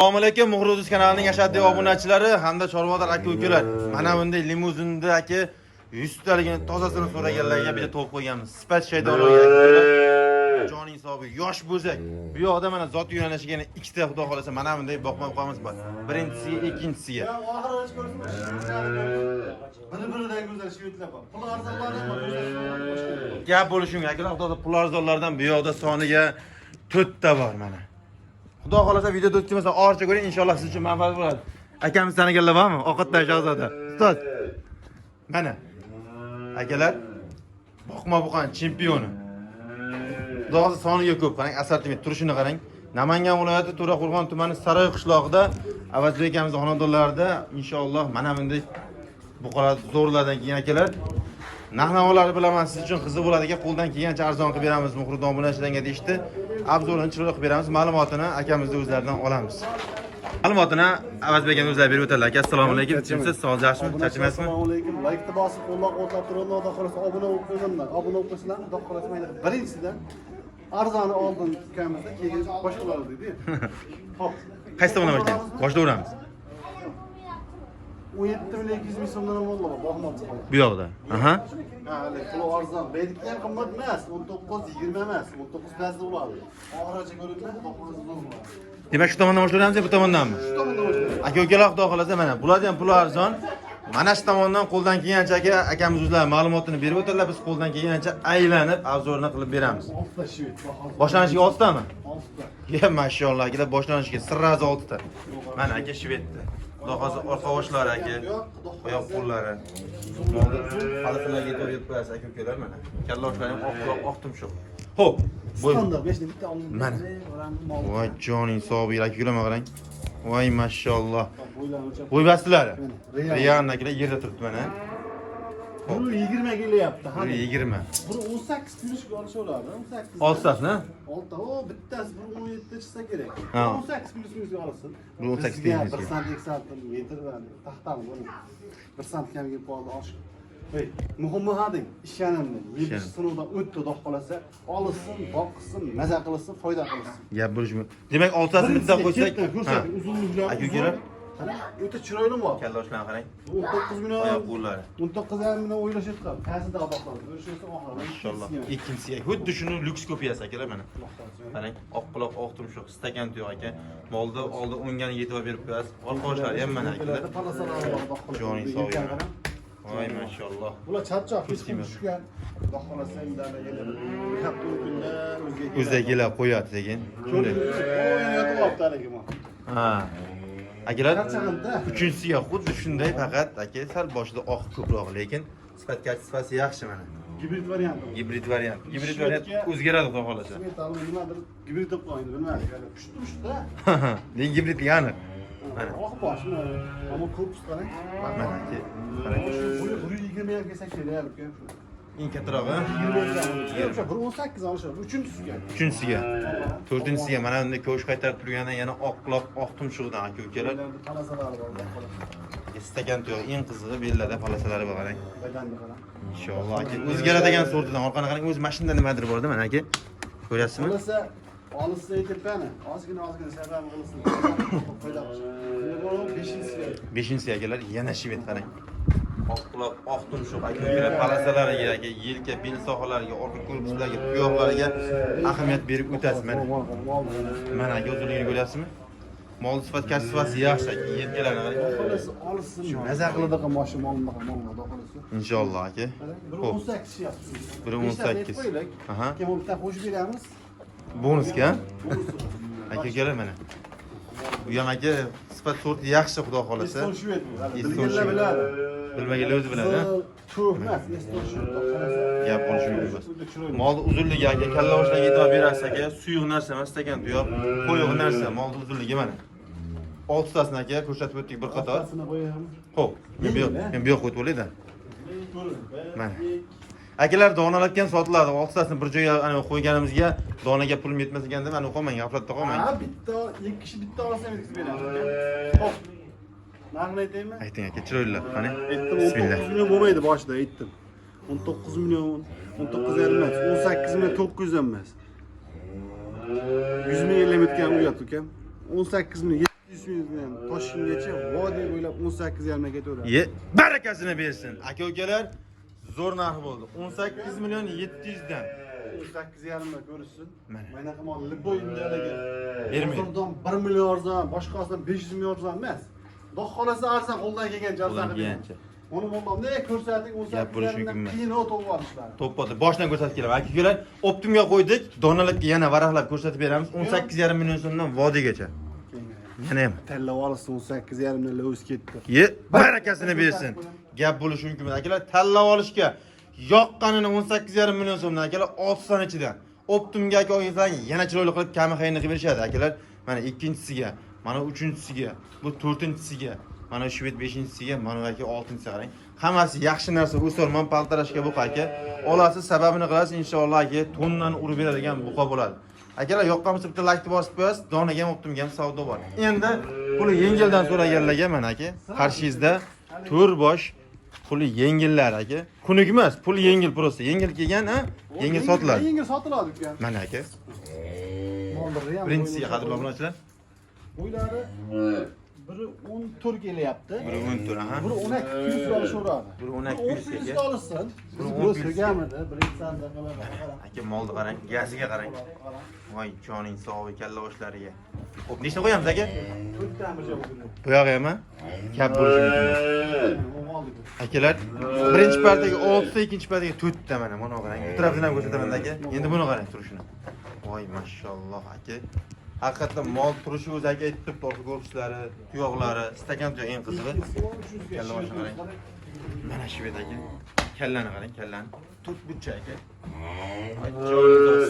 Assalomu alaykum, Muhriz kanalining ashaddiy obunachilari hamda chorvador aka-ukalar. Mana bunday limuzinda aka 100 taligini tozasini so'raganlarga bitta to'p qo'yganmiz. Sifat shaydonlarga aka-ukalar. Joning hisobi yosh bo'zak. Bu yoqda mana zot yo'nalishiga ikkita xudo xolasa mana bunday boqmay qolamiz bor. Birinchisiga, ikkinchisiga. Bir-biridan go'zal shvetlar bor. Pul arzonlardan Gap bo'lishim aka, xudo pul arzonlardan bu yoqda soniga 4 ta bor mana. Xudo xolasa videoda o'tkazmasa orcha ko'ring, inshaalloh siz uchun manfaat bo'ladi. Akamiz taniganlar bormi? Ovqatdan shahzoda. Ustoz. Mana. Akalar, boqma buqan chempioni. Xudo xolasa soniga ko'p, qarang, assortiment turishini qarang. Namangan viloyati To'raqo'rg'on tumani Saroy qishlog'ida Avazbek akamiz xonadonlarida inshaalloh mana bunday buqalar zo'rlardan keyin akalar. Narx-navolarni bilaman, siz uchun qiziq bo'ladi ekan, qo'ldan kelgancha arzon qilib beramiz. Muhriz obunachilarga deyishdi. Obzorini chiroyli qilib beramiz, ma'lumotini akamizning o'zlaridan olamiz. Ma'lumotini Avazbek akamiz o'zlari berib o'tadilar. Assalomu alaykum. Kimsiz? Sog'liq yaxshimi? Charchamasizmi? Assalomu alaykum. Like bosib, qo'llab-quvvatlab turib, xudo xolasa obuna bo'lib qo'yganlar. Obuna bo'lib qo'ysalar, xudo xolasa mayli. Birinchidan arzoni oldin ukamizda keyin boshqalar dedi. Xo'p. Qaysi tomondan boshlaymiz? Boshlayveramiz. 17.200 ming so'mdan bo'ladi, boqmoqchi. Bu yoqda. Aha. Ha, pul arzon. Bedikdan qimmat emas, 19-20 emas, 19 bazda bo'ladi. Oxiracha ko'rinmay, xudo xolasa zo'r bo'ladi. Demak, shu tomondan boshlaymiz, bu tomondanmi? Shu tomondan boshlaymiz. Aka-ukalar xudo xolasa mana bularga ham pul arzon. Mana shu tomondan qo'ldan kelgancha akamiz o'zlari ma'lumotini berib o'tadilar, biz qo'ldan kelgancha aylanib obzorini qilib beramiz. Oltita shvet. Boshlanishiga 6 tami? 6ta. Ya mashallah, akalar boshlanishiga sirrazi 6 ta. Mana aka shvedda. Xudo xolasa orqa boshlari aka, oyoq qo'llari. Haliqlarga yetib qo'yasiz aka-ukalar mana. Kalloshlar ham oq tumshuq. Xo'p, Standart 5 ta bitta oldim. Mana. Voy joning hisobi aka-ukalar qarang. Voy mashallah. Bo'y bastilari. Riyandagilar yerda turibdi mana. Buni 20 kelyapti. Ha. 20. Buni 18 plyusga olishaveradi. 18. Oltasini? Olta. O bittasi 17 chiqsa kerak. Ha. 18 plyusga olasan. Bu 18 plyusga. 1 sant 2 sant metr taxtani buni. 1 sant kam kelib qoldi osh. Ey, muhimi hading, ishonimni. 7 sinovdan o'tdi, xudo xolasa, olsin, boqsin, maza qilsin, foyda qilsin. Gap bo'lishmi? Demak, oltasini bitta qo'ysak, ko'rsating, uzunliklar. aka-ukalar. O'ta chiroyli bor. Kalloshlarni qarang. 19 million. Oyoq qo'llari. 19,5 million o'ylashayotgan. Ta'sida oboqladi. O'shasi oxiri. Inshaalloh. Ikkinchisiga xuddi shuni lyuks kopiyasi akalar mana. Qarang, oq quloq, oq tumshuq, stakan tuyoq aka. Molda oldi o'ngani yetib berib qo'yasiz. Orqoshlari ham mana akalar. Joning sog'aymi. Voy mashallah. Bular charchoq, hech kim tushgan. Xudo xolasa indala kelib, hafta kunlar o'ziga kelib qo'yadi degan. Shunday. O'ynayotib olibdi haligimi. Ha. Akalar, Charchaganda. uchinchisiga xuddi shunday, faqat aka sal boshida oq ko'proq, lekin sifati yaxshi mana. Gibrid variant. Gibrid variant. Gibrid variant o'zgaradi xudo xolasa. Metalni nimadir gibrid deb qo'ydi, bilmadim. Pushti-pushti. Lekin gibridligi aniq. Mana. Oq boshni, ammo korpus qarang. Mana aka. Qarang. Buni 20 ga kelsa kerak ekan. Eng kattarog'i 20 ga. 18 olishadi. Uchinchisiga. uchinchisiga. To'rtinchisiga mana bunday ko'sh qaytarib turgandan yana oq quloq, oq tumshug'idan aka-ukalar. Palasalari bor. Istagan tuyoq eng qizig'i bellarda palasalari bor qarang. Badanda qarang. Inshaalloh aka o'zgaradigan sortidan orqani qarang, o'z mashinada nimadir bor-da mana aka. Ko'ryapsizmi? Bo'lsa, olishsa aytibman. Ozgina sababi qilsin. Foyda qilsin. 5-chi akalar yana shvet qarang. Oq quloq, oq tumshuq aka-ukalar palasalariga, yelka, bel sohalariga, orqa korpuslariga, tuyoqlariga ahamiyat berib o'tasiz mana. Mana aka uzunligini ko'ryapsizmi? Mol sifati yaxshi aka, yelkalarni qarang. Xolasi olsin. Maza qiladigan mashina molni xolasi. Inshaalloh aka. 1.18 yapsiz. 1.18. Aha. Keyin bitta qo'shib beramiz. Bonusga. Aka-ukalar mana. Bu ham aka sifat sorti yaxshi xudo xolasa. Eston shvet bu. Bilganlar biladi. Bilmaganlar o'zi biladi. Tuhmat, eston shvet. Gap bo'lishi mumkin. Molni uzunligi aka kalla boshidan e'tibor berasiz aka, suyuq narsa emas, stakan tuyoq, qo'yiq narsa, molni uzunligi mana. 6 tasini aka ko'rsatib o'tdik bir qator. Xo'p, men bu yoqqa o'tib olayda. Mana. Akalar donalatgan sotiladi. 6 tasini bir joyga ana qo'yganimizga donaga pulim yetmas ekan deb ana qolmang, g'aflatda qolmang. Ha, bitta, ikki kishi bitta olsa yetkazib beramiz. Xo'p. Narxni aytaymi? Ayting aka, chiroylilar. Qani? Aytdim, Bismillah. 19 million bo'lmaydi boshida aytdim. 19 million, 19,5 emas, 18 million 900 emas. 100 ming elementga uyat ukam. 18 million 700 minutdan Toshkentgacha vodiy bo'ylab 18,5 ga ketaveradi. Ye, barakasini bersin. Aka-ukalar, zo'r narx bo'ldi. 18 million 700 dan. 18,5 ga ko'rishsin. Mana. Mana hamon Liboy indiyalarga. Bermaydi. Hozirdan 1 million arzon, boshqasidan 500 million arzon emas. Xudo xolasa arzon qo'ldan kelgan Qo'ldan jarzon. kelgancha. Uni mo'llam ne ko'rsating Gap bo'lishi 18,5 mumkin dan emas. keyin o'tib olishlar. To'potni boshdan ko'rsatib kelaman. Aka-ukalar, Optimga qo'ydik. Donalarga yana varaqlab ko'rsatib beramiz. 18,5 million so'mdan vodiygacha. Yana ham. Tallab olsin 18,5 million o'z ketdi. Ye, barakasini bersin. Gap bo'lishi mumkin emas. Akalar, tanlab olishga yoqqanini 18,5 million so'mdan akalar 6 son ichida. Optimga aka olsang yana chiroyli qilib kami xayini qilib berishadi akalar. Mana ikkinchisiga, mana uchinchisiga, bu to'rtinchisiga, mana shved 5-chisiga, mana aka 6-chisiga qarang. Hammasi yaxshi narsa, o'sarman paltarashga buqa aka. Olasiz, sababini qilasiz, inshaalloh aka tonnani urib beradigan buqa bo'ladi. Akalar, yoqqanmisa bitta like bosib qo'yasiz, donaga ham Optimga ham savdo bor. Endi puli yengildan so'raganlarga mana aka, qarshingizda to'rbosh puli yengillar aka. Kunuk emas, puli yengil prosta. Yengil kelgan, ha? Yengil sotiladi. Yengil sotiladi uka. Mana aka. Moldiri ham. Birinchisiga qadrli obunachilar. Bo'ylari biri 14 kelyapti. Biri 10 tur, ha. Biri 12 kilo olishaveradi. Biri 12 kilo kilo olsin. Biri Biz 10 bu kilo. so'gamidi? Birinchi sanda qarang. Aka molni qarang, gaziga qarang. Voy, joning sog'i kalla oshlariga. Xo'p, nechta qo'yamiz aka? 4 ta mirja bo'ldi. Bu yog'i ham kap bo'lishi mumkin. Akalar, birinchi partiyaga 6 ta, ikkinchi partiyaga 4 ta mana. Mana qarang. Bu tarafdan ham ko'rsataman aka. Endi buni qarang turishini. Voy, mashalloh aka. Haqiqatan mol turishi o'zi aka aytib turibdi, ko'rishlari, tuyoqlari, stakan tuyoq eng qizig'i. Kalla boshini qarang. Mana shu bet aka. Kallani qarang, kallani. 4 bucha aka.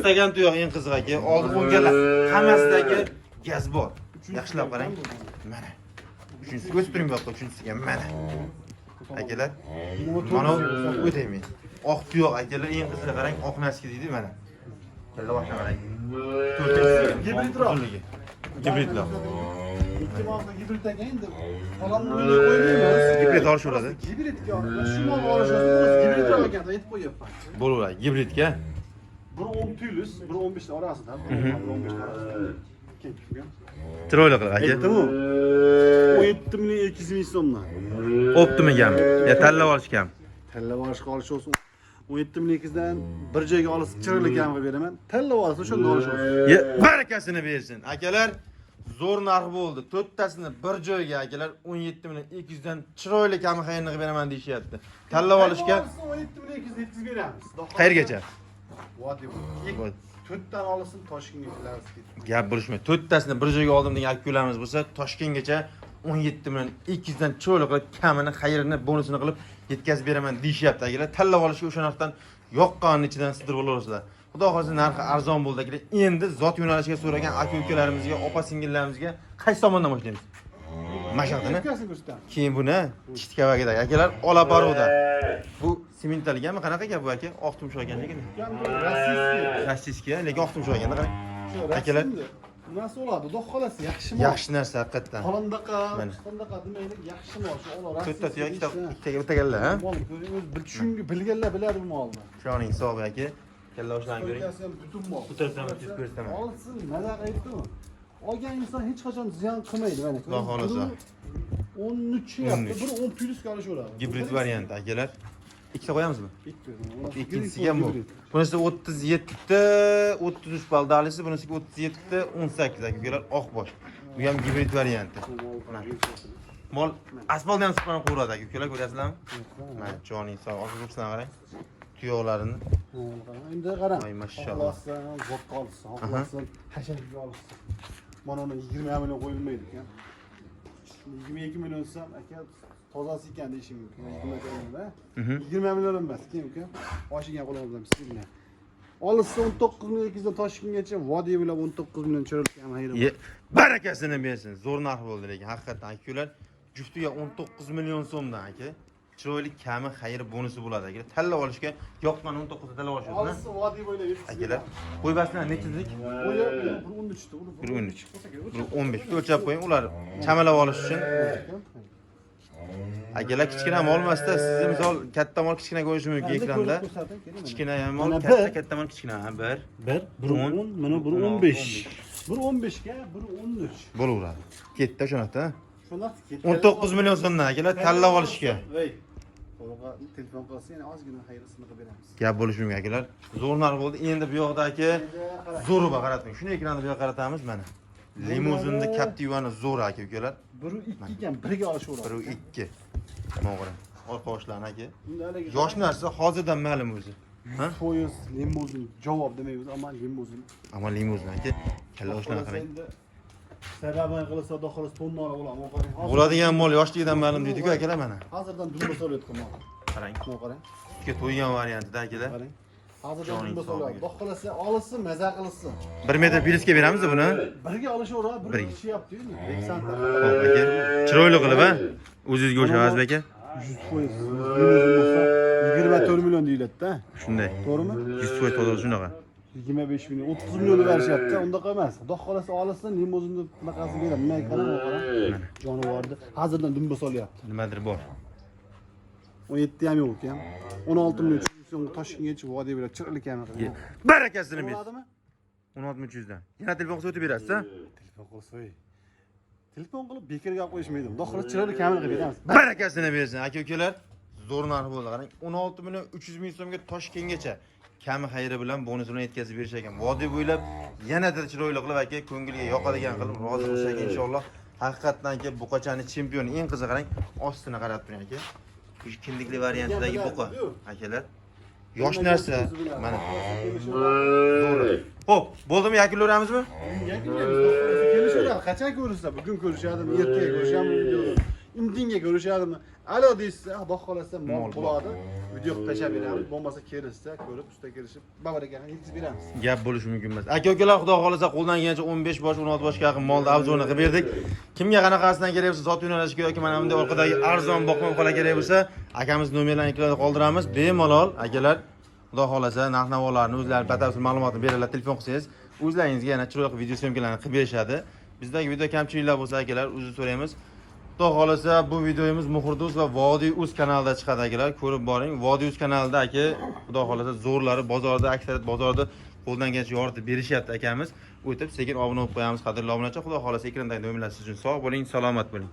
Stakan tuyoq eng qizig'i aka. Oldi qo'nganlar hammasidagi gaz bor. Yaxshilab qarang. Mana. Uchinchisi o'spirim yo'q, uchinchisiga mana. Akalar, mana o'taymi. Oq tuyoq akalar eng qizig'i qarang, oq naski deydi mana. Kalla boshini qarang. Gibridroq. Gibridlar. Ikki mavzu gibrid ekan endi. Falanni o'ylab qo'ymaymiz. Gibrid olishaveradi. Gibridga shu mol olishasiz, gibridroq ekan aytib qo'yapman. Bo'laveradi gibridga. Biri 10 plus, biri 15 ta orasida. Biri 15 ta orasida. Keyin Chiroyli qilib aka. aytdim-ku. 17 million 200 ming so'mdan. Optimigami? Ya tanlab olishgami? Tallab olishga olish olsin. 17 million 200 dan bir joyga olib chiroyli kam qilib beraman. Tallab olsa o'shanda olish olsin. Ya barakasini bersin. Akalar, zo'r narx bo'ldi. To'rttasini bir joyga akalar 17 million 200 dan chiroyli kami xayini qilib beraman deyishyapti. Tanlab olishga 17 million 200 yetkazib beramiz. qayergacha? Vodiy. 4 dan olsin Toshkentga kelamiz. Gap bo'lishmaydi. To'rttasini bir joyga oldim degan akalarimiz bo'lsa, Toshkentgacha 17 million 200 dan chiroyli qilib kamini, xayrini, bonusini qilib yetkazib beraman deyishyapti akalar. Tanlab olishga o'sha narxdan yoqqanining ichidan sidirib olasizlar. Xudo xolasa narxi arzon bo'ldi akalar. Endi zot yo'nalishiga so'ragan aka-ukalarimizga, opa-singillarimizga qaysi tomondan boshlaymiz? Mashaqtini. Keyin buni Chittkavagidagi akalar Olabaroda. Bu sementtalgami qanaqa gap bu aka? Oq tumshoq ekan lekin. Rossiyskiy, lekin oq tumshoq ekanda qarang. Akalar Nasıl oladi? Xudo xolasa yaxshi mol. yaxshi narsa haqiqatdan. Qolandaqa, chiqqandaqa demaylik, yaxshi mol. Shu olar. To'rtta tuyoq, ikkitaga o'taganlar, ha? Mol ko'ring, o'z tushungi bilganlar biladi bu molni. Shoning sog'i aka. Kalla oshlarini ko'ring. To'rttasi ham butun mol. Bu tarafdan o'tib ko'rsataman. Olsin, maza aytdim. Olgan inson hech qachon ziyon qilmaydi mana. Xudo xolasa. 13 yaptı. Biri 10 plus qalishaveradi. Gibrid varianti akalar. Ikkita qo'yamizmi? Bitta. Ikkinchisiga bu. Bunisi 37 ta 33 ball dalisi, bunisiga 37 ta 18 akalar oq bosh. Bu ham gibrid varianti. Mol asfaltdan ham siqlanib qo'yiladi akalar, ko'rasizlarmi? Mana joning sog', oqibsan qarang. Tuyoqlarini. Endi qarang. Ay mashalloh. Zot qolsin, xohlasin, hasharga olsin. Mana uni 20 million qo'yilmaydi ekan. 22 million desam, aka tozasi ekan deyishim mumkin. 20 million emas, keyin uka. Oshigan qo'limizdan bismillah. Olsa 19 million 200 dan Toshkentgacha vodiy bilan 19 million chirilgan hayron. Barakasini bersin. Zo'r narx bo'ldi lekin haqiqatan akalar. Juftiga 19 million so'mdan aka. Chiroyli kami xayr bonusi bo'ladi aka. Tanlab olishga yoqqan 19 ta tanlab olishasiz. Olsa vodiy bo'ylab yetkazib. Akalar, qo'y baslar nechilik? Qo'ya 13 ta, Bir 13. Bir 15 o'lchab qo'ying, ular chamalab olish uchun. Akalar kichkina mol emasda, siz misol katta mol kichkina ko'rish mumkin ekranda. Kichkina mol katta mol kichkina. Bir 10, mana bir 15. Biri 15 ga, biri 13. Bo'laveradi. Ketdi shunaqda. Shunda ketdi. 19 million so'mdan akalar tanlab olishga. Voy. To'g'ri, telefon qilsa yana ozgina xayrisini qilib beramiz. Gap bo'lishi mumkin akalar. Zo'r narx bo'ldi. Endi bu yoqdagi zo'ri qarating. Shuni ekranni bu yoqqa qaratamiz mana. Limuzinni Captiva'ni zo'r aka ukalar. 1 2 ekan, birga olishaveradi. 1 2. To'g'ri. Orqa oshlani aka. Yosh narsa hozirdan ma'lum o'zi. Ha? Poyez, limuzin javob demaymiz, ammo limuzin. Ammo limuzin aka. Kalla oshlani qarang. Sababini qilsa xudo xolos tonnara bo'ladi. Qarang. Bo'ladigan mol yoshligidan ma'lum deydi-ku akalar mana. Hozirdan dumba so'rayotgan mol. Qarang. Mana qarang. Ikki to'ygan variantida akalar. Qarang. Hozirdan dumba so'raydi. Xudo xolasa olsin, maza qilsin. 1 metr pilisga beramiz buni. Birga olishaveradi, bir ishyapti-yu. 80 ta. Xo'p aka. Chiroyli qilib ha. O'zingizga o'xshamas aka. 100%. Limuzin bo'lsa 24 million deyiladi-da. Shunday. To'g'rimi? 100% to'g'ri shunaqa. 25 million, 30 million berishyapti. Undaqa emas. Xudo xolasa olsin, limuzinni bunaqasi beradi. Nima ekan, qarang. Jonivorni hozirdan dumba solyapti. Nimadir bor. 17 ham yo'q ekan. 16 million so'ng Toshkentgacha vodiy bilan chiqlik ham qilgan. Barakasini ber. Bo'ladimi? 16300 dan. Yana telefon qilsa o'tib berasiz-a? Telefon qilsa, telefon qilib bekor gap qo'yishmaydi. Xudo xolasa chiroyli kamera qilib beramiz. Barakasini bersin aka-ukalar. Zo'r narx bo'ldi qarang. 16 million 300 ming so'mga Toshkentgacha kami xayri bilan bonus bilan yetkazib berish ekan. Vodiy bo'ylab yanada chiroyli qilib aka ko'ngilga yoqadigan qilib rozi bo'lsak inshaalloh. Haqiqatdan aka buqachaning chempioni eng qizi qarang, ostini qarab turing aka. Kindikli variantidagi buqa akalar. Yosh narsa mana. Xo'p, bo'ldimi yakunlayveramizmi? Kelishadi. Qachon ko'rishsa, bugun ko'rishadimi, ertaga ko'rishadimi videoda. Indinga ko'rishadimi? Alo deysa, xudo xolasa mol bo'ladi. Video tashlab beramiz. Bo'lmasa kelishsa, ko'rib, usta kelishib, babarakaga yetkazib beramiz. Gap bo'lishi mumkin emas. Aka-ukalar, xudo xolasa qo'ldan kelgancha 15 bosh, 16 boshga yaqin molni obzorini qilib berdik. Kimga qanaqasidan kerak bo'lsa, sotuv yo'nalishiga yoki mana bunday orqadagi arzon boqma qo'la kerak bo'lsa, akamiz nomerlarini ekranda qoldiramiz. Bemalol akalar, xudo xolasa narx-navolarni o'zlari batafsil ma'lumotni beradilar. Telefon qilsangiz, o'zlaringizga yana chiroyli video syomkalarni qilib berishadi. Bizdagi video kamchiliklar bo'lsa akalar, uzr so'raymiz. Xudo xolasa bu videomiz Muhurduz va Vodiy Uz kanalida chiqadi akalar. Ko'rib boring. Vodiy Uz kanalida aka, xudo xolasa zo'rlari bozorda, aksariyat bozorda qo'ldan kelgancha yoritib berishyapti akamiz. O'tib sekin obuna bo'lib qo'yamiz qadrli obunachi. Xudo xolasa ekrandagi nomerlar siz uchun sog' bo'ling, salomat bo'ling.